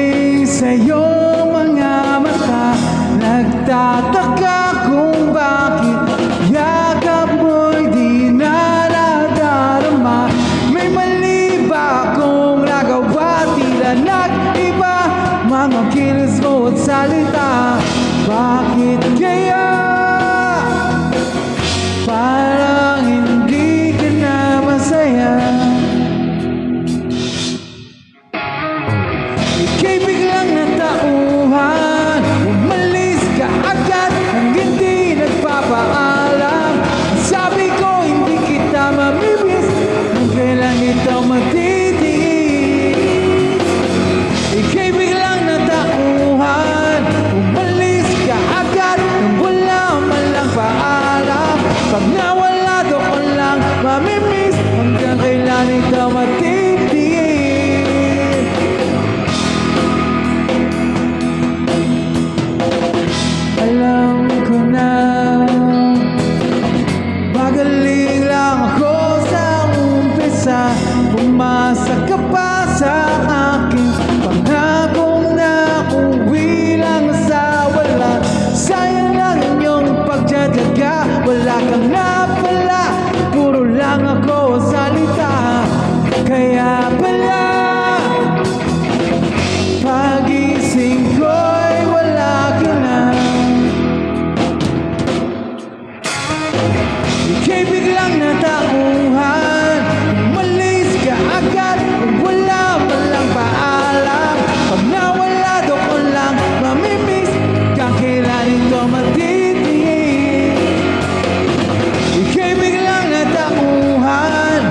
Tumingin sa'yo mga mata, nagtataka kung bakit yakap mo'y di na nadarama. May mali ba akong nagawa? Tila nag-iba mga kilos mo at salita. Bakit kaya parang hindi ka na masaya? Ika'y biglang natauhan, umalis ka agad nang hindi nagpapaalam. Sabi ko hindi kita mamimiss, kung kailan ito matitis. Ika'y biglang natauhan, umalis ka agad nang wala man lang paalam. Pag nawala doon lang mamimiss, hanggang kailan ito matitis. Alam ko na magaling lang ako sa umpisa. Pumasa ka pa sa akin, pangakong na uwi lang sa wala. Sayang lang inyong pagdadyaga, wala kang napala, puro lang ako salita. Kaya pala pagising ko'y wala ka na. Ika'y biglang natauhan, umalis ka agad nang wala man lang paalam. Pag nawala doon lang mamimiss, hanggang kailan ito matitis. Ika'y biglang natauhan,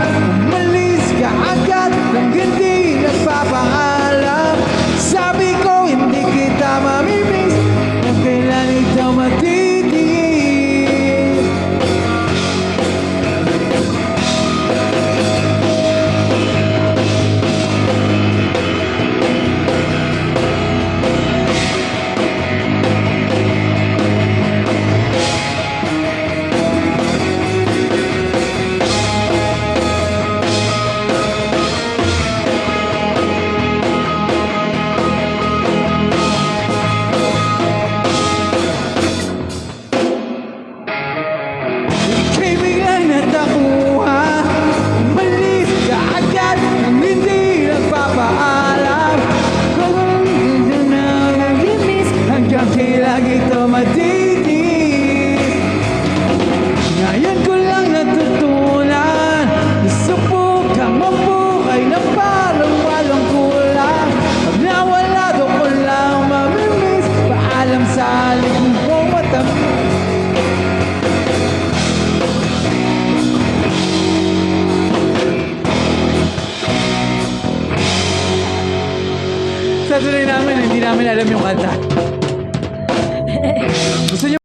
umalis ka agad nang hindi nagpapaalam. Sabi ko hindi kita mamimiss, kung kailan ito matitis. Ika'y biglang natauhan, umalis ka agad nang hindi nagpapaalam. Kung hindi na nag-miss, hanggang kailan ito matitis. Ngayon ko lang natutunan, nasubukang mabuhay na parang walang kulang. Pag nawala doon lang mamimiss, paalam sa likong kong matamis. Sa tuloy namin, hindi namin alam yung kanta. Gusto niyo